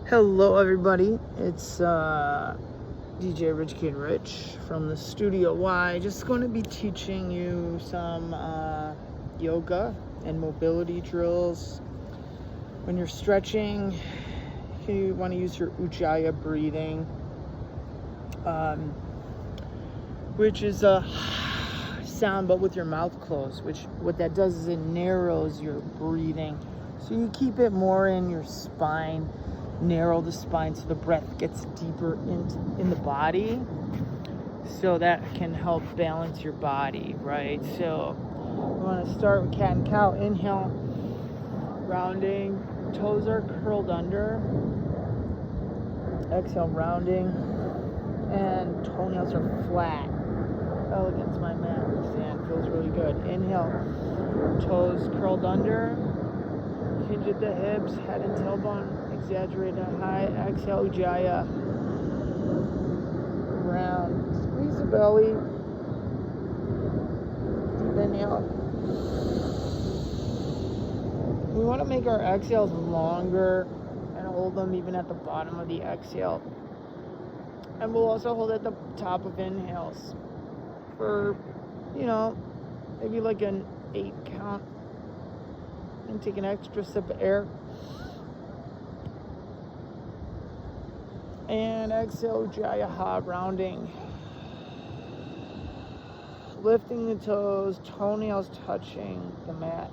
Hello everybody, it's DJ Rich Kid Rich from the Studio Y. Just going to be teaching you some yoga and mobility drills. When you're stretching, you want to use your Ujjayi breathing, which is a sound but with your mouth closed, which what that does is it narrows your breathing. So you keep it more in your spine. Narrow the spine so the breath gets deeper in the body, so that can help balance your body, right? So we want to start with cat and cow. Inhale, rounding, toes are curled under. Exhale, rounding, and toenails are flat. Fell against my mat. Sand feels really good. Inhale, toes curled under. Hinge at the hips, head and tailbone exaggerated high. Exhale, Ujjayi. Round. Squeeze the belly. Deep inhale. We want to make our exhales longer and hold them even at the bottom of the exhale. And we'll also hold at the top of inhales for, maybe like an 8 count. And take an extra sip of air. And exhale, Ujjayi, rounding. Lifting the toes, toenails touching the mat.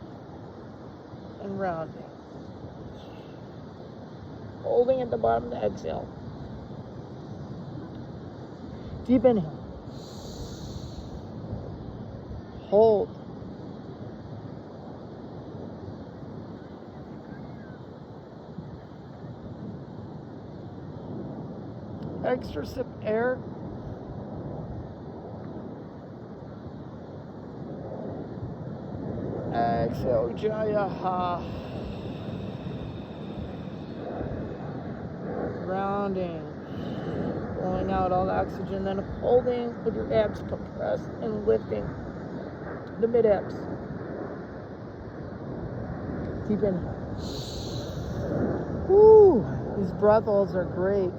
And rounding. Holding at the bottom of the exhale. Deep inhale. Hold. Extra sip air. Exhale, Ujjayi. Rounding. Blowing out all the oxygen, then holding with your abs compressed and lifting the mid-abs. Deep inhale. Woo! These breathholds are great.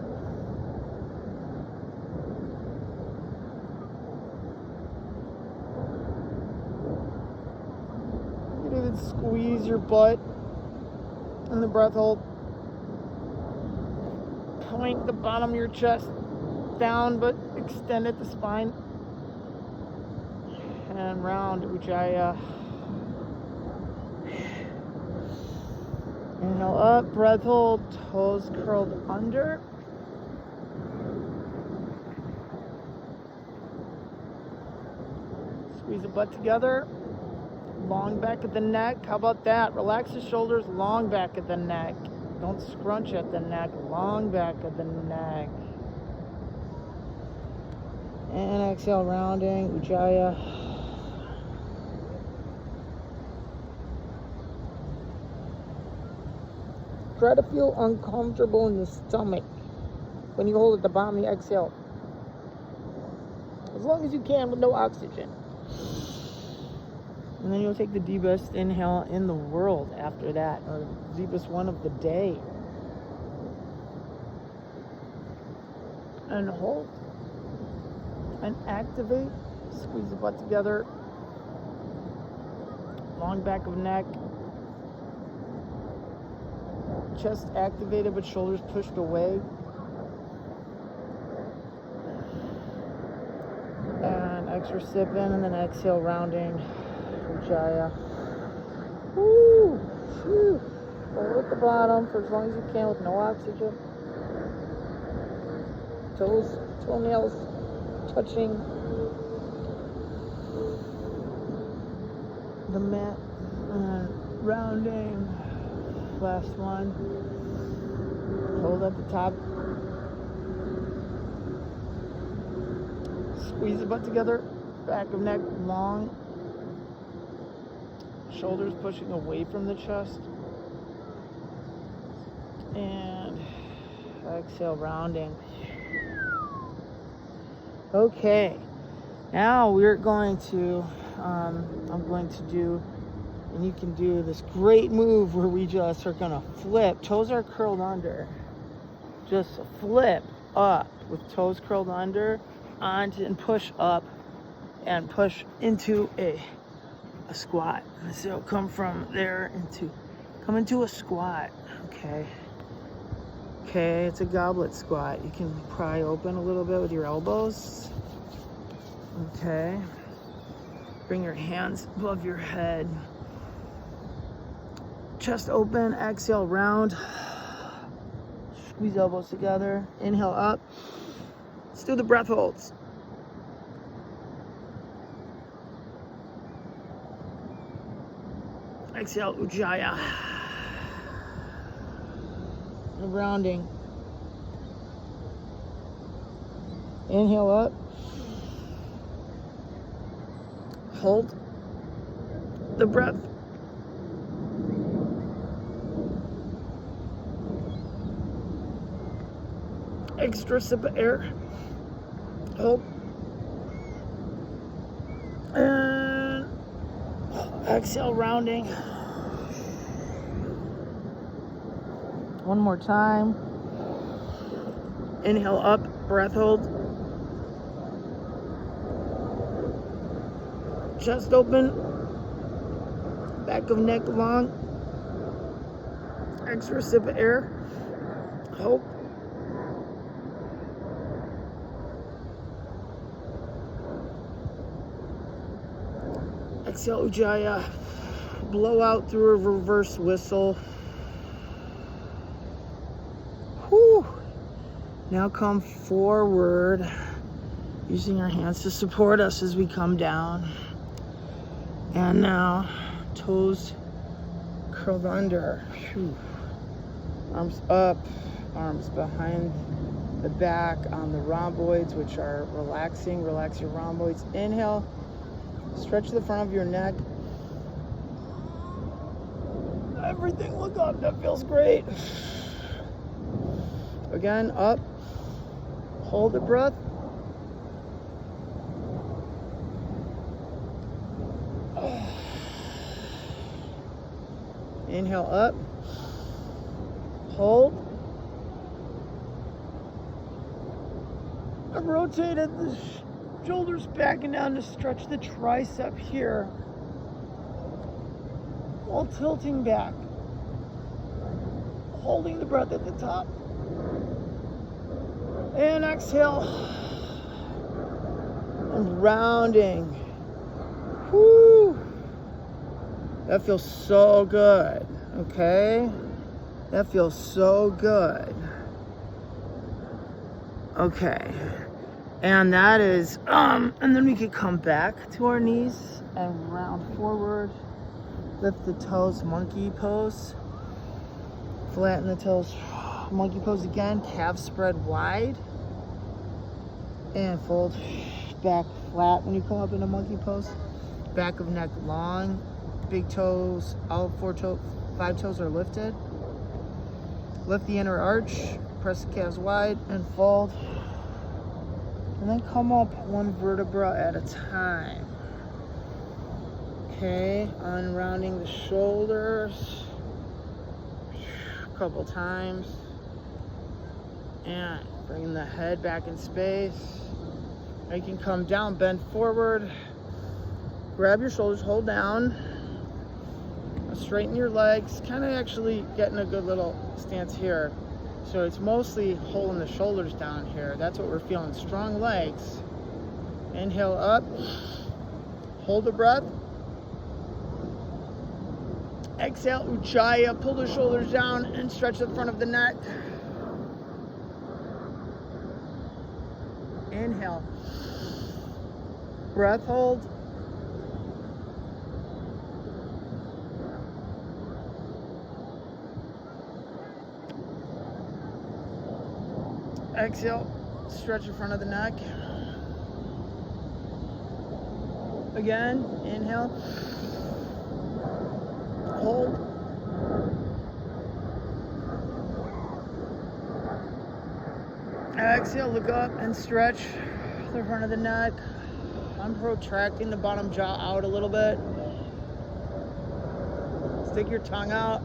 Squeeze your butt in the breath hold. Point the bottom of your chest down, but extend at the spine. And round, Ujjayi. Inhale up, breath hold, toes curled under. Squeeze the butt together. Long back of the neck. How about that? Relax the shoulders, long back of the neck. Don't scrunch at the neck, long back of the neck. And exhale, rounding, Ujjayi. Try to feel uncomfortable in the stomach when you hold at the bottom of the exhale. As long as you can with no oxygen. And then you'll take the deepest inhale in the world after that, or the deepest one of the day. And hold. And activate. Squeeze the butt together. Long back of neck. Chest activated but shoulders pushed away. And extra sip in, and then exhale, rounding. Ujjayi. Woo! Whew. Hold at the bottom for as long as you can with no oxygen. Toenails touching the mat. And rounding. Last one. Hold at the top. Squeeze the butt together. Back of neck long. Shoulders pushing away from the chest. And exhale, rounding. Okay. Now we're going to, I'm going to do And you can do this great move where we just are going to flip. Toes are curled under. just flip up with toes curled under onto and push up and push into a squat. So come from there into a squat. Okay, it's a goblet squat. You can pry open a little bit with your elbows. Okay, bring your hands above your head. Chest open, exhale, round. Squeeze elbows together. Inhale up. Let's do the breath holds. Exhale, Ujjayi. Rounding. Inhale up. Hold the breath. Extra sip of air. Hold. And exhale, rounding. One more time. Inhale up, breath hold. Chest open. Back of neck long. Extra sip of air. Hold. Exhale, Ujjayi. Blow out through a reverse whistle. Whew. Now come forward, using our hands to support us as we come down. And now, toes curled under. Whew. Arms up, arms behind the back on the rhomboids, which are relaxing. Relax your rhomboids. Inhale. Stretch the front of your neck. Everything look up. That feels great. Again, up. Hold the breath. Inhale up. Hold. I've rotated the shoulders back and down to stretch the tricep here while tilting back, holding the breath at the top, and exhale and rounding. Whoo, that feels so good. Okay, that feels so good. Okay. And that is, and then we could come back to our knees and round forward. Lift the toes, monkey pose. Flatten the toes, monkey pose again. Calves spread wide. And fold back flat when you come up into monkey pose. Back of neck long. Big toes, all 5 toes are lifted. Lift the inner arch. Press the calves wide and fold. And then come up one vertebra at a time. Okay, unrounding the shoulders a couple times. And bringing the head back in space. Now you can come down, bend forward. Grab your shoulders, hold down. Straighten your legs. Kind of actually getting a good little stance here. So it's mostly holding the shoulders down here. That's what we're feeling. Strong legs. Inhale up. Hold the breath. Exhale, Ujjayi. Pull the shoulders down and stretch the front of the neck. Inhale. Breath hold. Exhale, stretch the front of the neck. Again, inhale. Hold. Exhale, look up and stretch the front of the neck. I'm protracting the bottom jaw out a little bit. Stick your tongue out.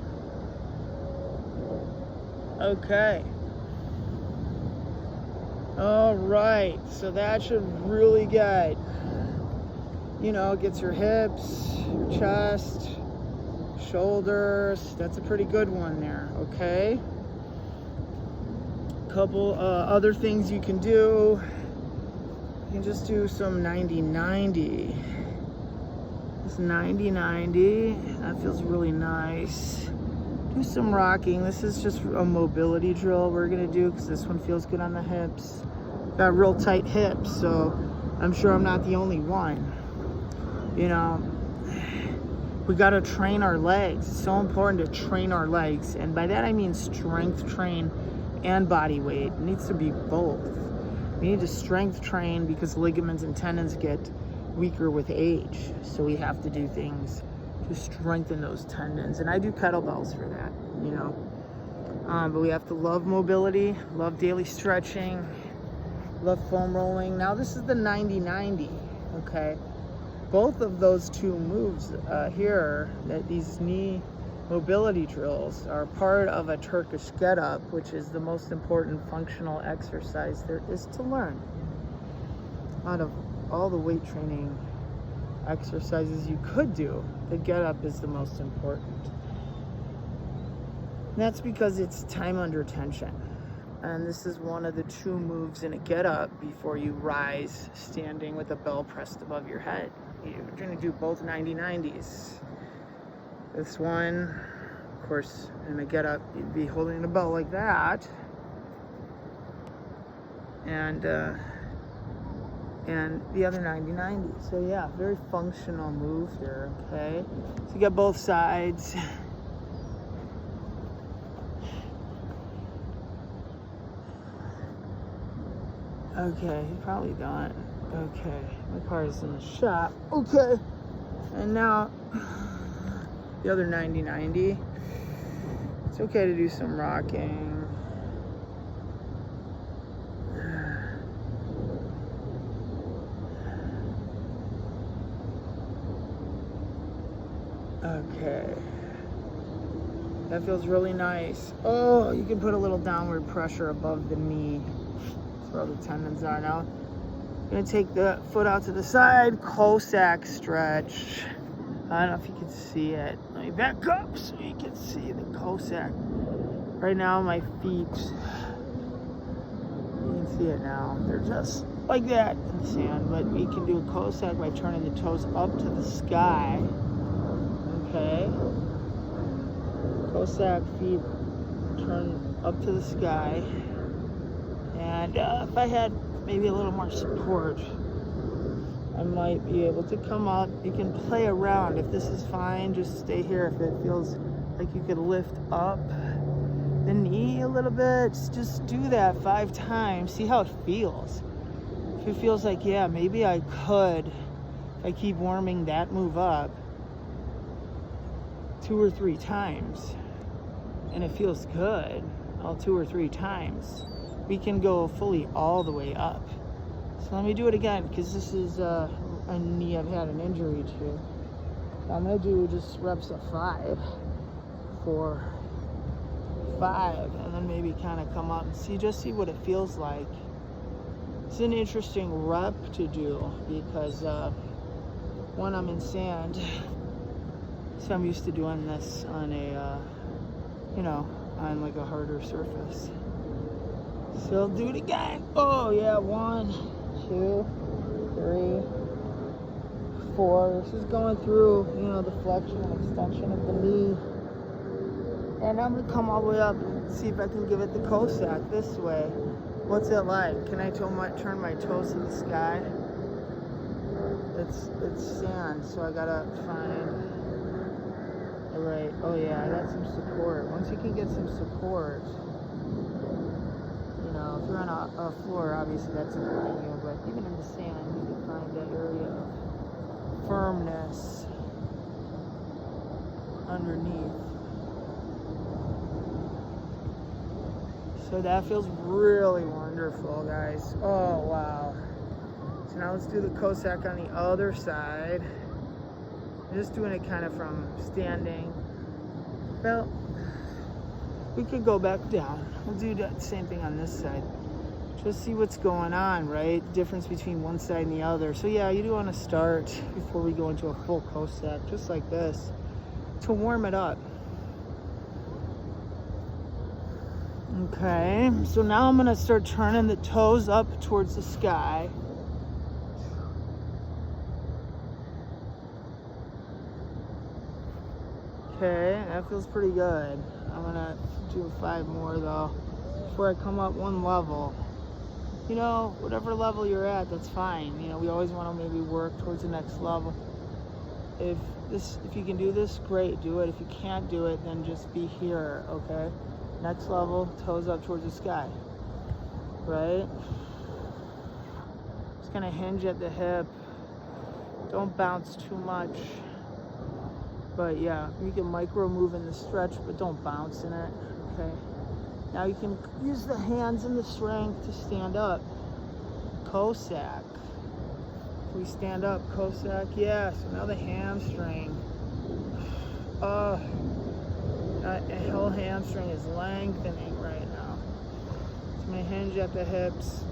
Okay. All right, so that should really get, gets your hips, your chest, shoulders. That's a pretty good one there, okay? Couple other things you can do. You can just do some 90-90. This 90-90, that feels really nice. Do some rocking. This is just a mobility drill we're gonna do because this one feels good on the hips. Got real tight hips, so I'm sure I'm not the only one. We gotta train our legs. It's so important to train our legs, and by that I mean strength train and body weight. It needs to be both. We need to strength train because ligaments and tendons get weaker with age, so we have to do things to strengthen those tendons, and I do kettlebells for that, but we have to love mobility, love daily stretching, love foam rolling. Now this is the 90-90, okay? Both of those two moves here, that these knee mobility drills, are part of a Turkish get-up, which is the most important functional exercise there is to learn. Out of all the weight training exercises you could do, the get-up is the most important. And that's because it's time under tension. And this is one of the two moves in a get-up before you rise standing with a bell pressed above your head. You're going to do both 90-90s. This one, of course, in a get-up, you'd be holding the bell like that. And the other 90-90. So yeah, very functional move here, okay? So you got both sides. Okay, you're probably done. Okay, my car is in the shop. Okay, and now the other 90-90. It's okay to do some rocking. Okay, that feels really nice. Oh, you can put a little downward pressure above the knee. That's where all the tendons are. Now, I'm gonna take the foot out to the side, Cossack stretch. I don't know if you can see it. Let me back up so you can see the Cossack. Right now, my feet, you can see it now. They're just like that in the sand, but we can do a Cossack by turning the toes up to the sky. Okay, Cossack feet turn up to the sky, and if I had maybe a little more support, I might be able to come up. You can play around. If this is fine, just stay here. If it feels like you could lift up the knee a little bit, just do that 5 times. See how it feels. If it feels like, yeah, maybe I could, if I keep warming that move up 2 or 3 times, and it feels good, all 2 or 3 times, we can go fully all the way up. So let me do it again, because this is a knee I've had an injury to. So I'm going to do just reps of 5, 4, 5, and then maybe kind of come up and see what it feels like. It's an interesting rep to do because one, I'm in sand, so I'm used to doing this on a on like a harder surface. So I'll do it again. Oh yeah, 1, 2, 3, 4. This is going through, the flexion and extension of the knee. And I'm gonna come all the way up and see if I can give it the Cossack this way. What's it like? Can I turn my toes to the sky? It's sand, so I gotta find. Right. Oh yeah, I got some support. Once you can get some support, if you're on a floor, obviously that's supporting you, but even in the sand, you can find that area of firmness underneath. So that feels really wonderful, guys. Oh wow. So now let's do the Cossack on the other side. I'm just doing it kind of from standing. Well, we could go back down. We'll do that same thing on this side. Just see what's going on, right? The difference between one side and the other. So yeah, you do want to start before we go into a full Cossack, just like this, to warm it up. Okay, so now I'm gonna start turning the toes up towards the sky. Okay, that feels pretty good. I'm gonna do 5 more though, before I come up one level. You know, whatever level you're at, that's fine. You know, we always want to maybe work towards the next level. If you can do this, great, do it. If you can't do it, then just be here, okay? Next level, toes up towards the sky, right? Just gonna hinge at the hip. Don't bounce too much. But yeah, you can micro move in the stretch, but don't bounce in it, okay? Now you can use the hands and the strength to stand up. Cossack. If we stand up, Cossack, yeah. So now the hamstring. That whole hamstring is lengthening right now. So I'm gonna hinge at the hips.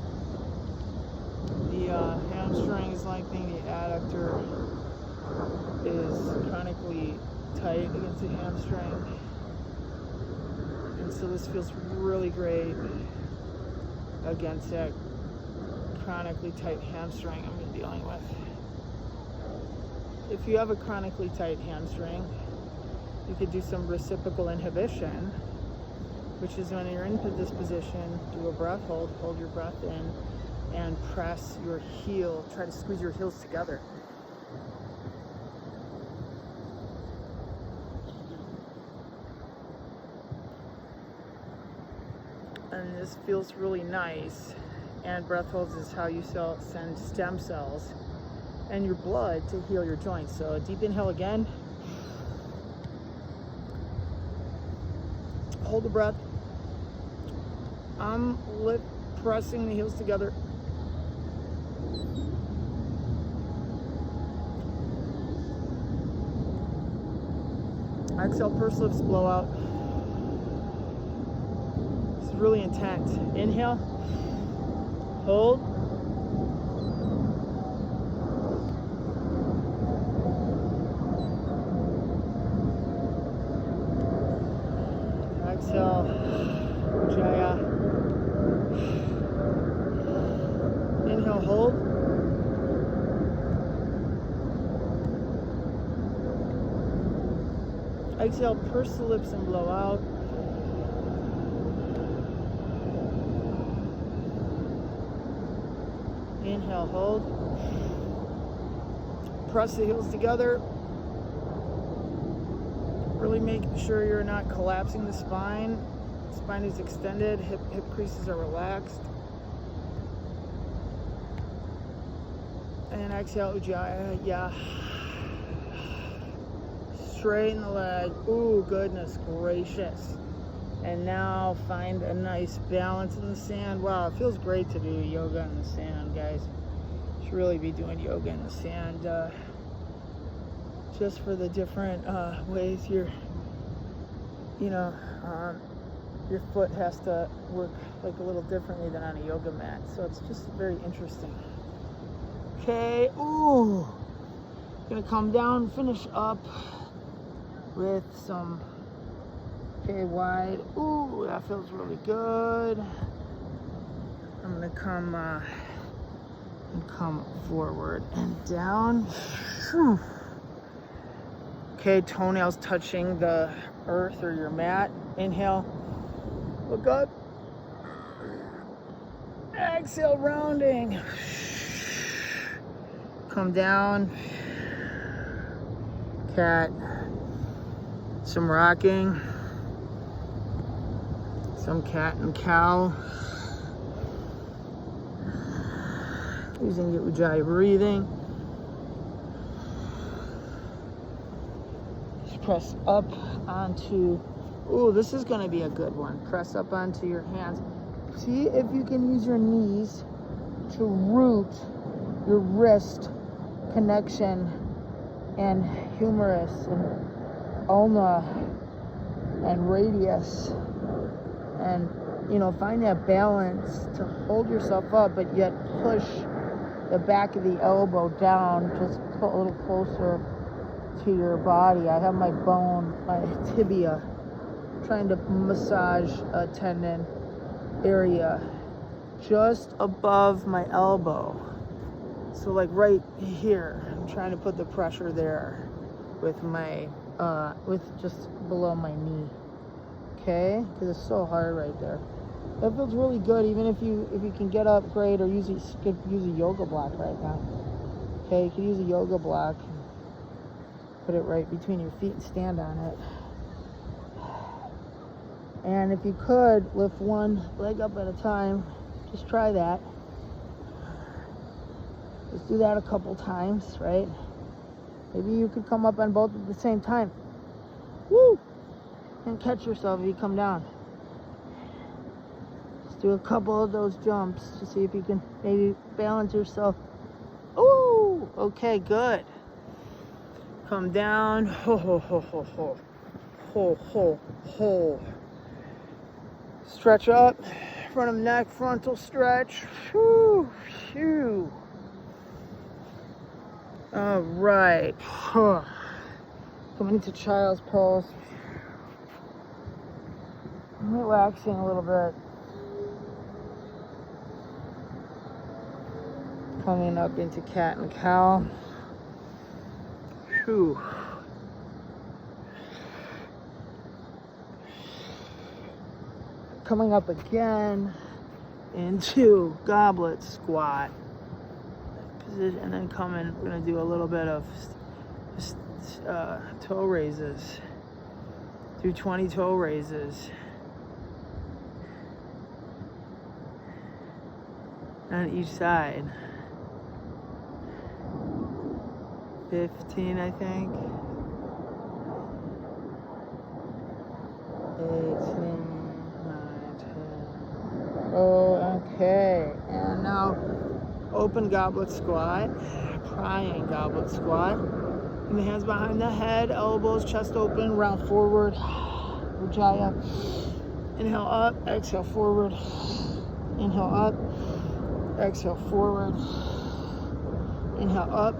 The hamstring is lengthening. The adductor is chronically tight against the hamstring. And so this feels really great against that chronically tight hamstring I'm dealing with. If you have a chronically tight hamstring, you could do some reciprocal inhibition, which is when you're in this position, do a breath hold, hold your breath in, and press your heel, try to squeeze your heels together. And this feels really nice. And breath holds is how you send stem cells and your blood to heal your joints. So a deep inhale again. Hold the breath. I'm pressing the heels together. Exhale, pursed lips, blow out. This is really intense. Inhale. Hold. Exhale. Jaya. Inhale, hold. Exhale, purse the lips and blow out. Inhale, hold. Press the heels together. Really make sure you're not collapsing the spine. Spine is extended, hip creases are relaxed. And exhale, Ujjayi. Straighten the leg. Ooh, goodness gracious. And now find a nice balance in the sand. Wow, it feels great to do yoga in the sand, guys. You should really be doing yoga in the sand just for the different ways your foot has to work like a little differently than on a yoga mat. So it's just very interesting. Okay, ooh. Gonna come down and finish up with some wide. Ooh, that feels really good. I'm gonna come forward and down. Whew. Okay, toenails touching the earth or your mat. Inhale, look up. Exhale, rounding. Come down. Cat. Some rocking. Some cat and cow. Using the Ujjayi breathing. Just press up onto, ooh, this is gonna be a good one. Press up onto your hands. See if you can use your knees to root your wrist connection and humerus and ulna and radius and find that balance to hold yourself up, but yet push the back of the elbow down just a little closer to your body. I have my tibia, trying to massage a tendon area just above my elbow. So like right here, I'm trying to put the pressure there with my, with just below my knee. Okay, because it's so hard right there. That feels really good. Even if you can get up, great, or you could use a yoga block right now. Okay, you could use a yoga block, put it right between your feet and stand on it. And if you could lift one leg up at a time, just try that. Just do that a couple times, right? Maybe you could come up on both at the same time. Woo! And catch yourself if you come down. Just do a couple of those jumps to see if you can maybe balance yourself. Ooh! Okay, good. Come down. Ho, ho, ho, ho, ho. Ho, ho, ho. Stretch up. Front of neck, frontal stretch. Whew, phew. All right. Coming into child's pose. I'm relaxing a little bit. Coming up into cat and cow. Whew. Coming up again into goblet squat position, and then we're gonna do a little bit of toe raises. Do 20 toe raises on each side. 15, I think. 18. Oh, okay. And now open goblet squat, crying goblet squat. And the hands behind the head, elbows, chest open, round forward. Ujjayi. Inhale up, exhale forward. Inhale up, exhale forward. Inhale up.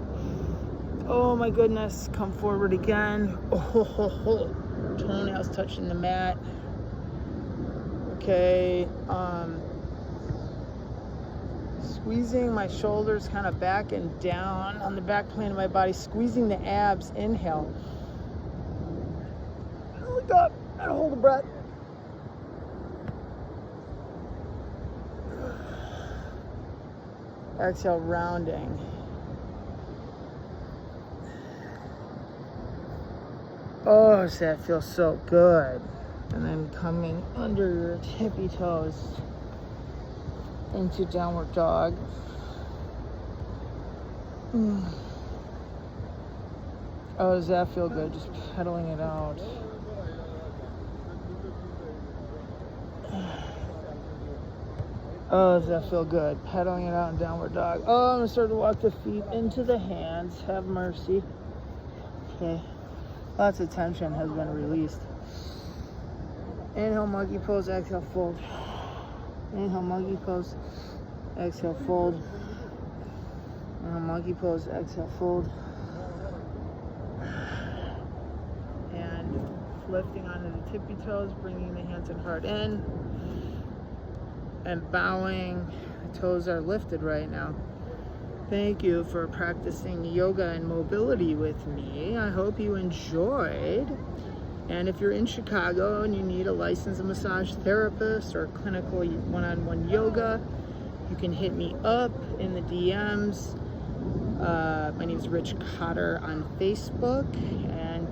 Oh my goodness, come forward again. Oh, toenails touching the mat. Okay, squeezing my shoulders kind of back and down on the back plane of my body, squeezing the abs. Inhale. Look up and hold the breath. Exhale, rounding. Oh, does that feel so good? And then coming under your tippy toes into downward dog. Oh, does that feel good? Just pedaling it out. Oh, does that feel good? Pedaling it out in downward dog. Oh, I'm gonna start to walk the feet into the hands. Have mercy. Okay. Lots of tension has been released. Inhale, monkey pose, exhale, fold. Inhale, monkey pose, exhale, fold. Inhale, monkey pose, exhale, fold. And lifting onto the tippy toes, bringing the hands and heart in. And bowing. The toes are lifted right now. Thank you for practicing yoga and mobility with me. I hope you enjoyed. And if you're in Chicago and you need a licensed massage therapist or clinical one-on-one yoga, you can hit me up in the DMs. My name is Rich Cotter on Facebook, and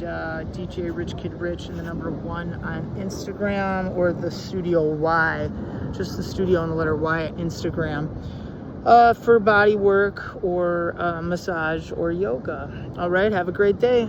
DJ Rich Kid Rich and the number 1 on Instagram, or the Studio Y, just the studio and the letter Y at Instagram. For body work or massage or yoga. All right, have a great day.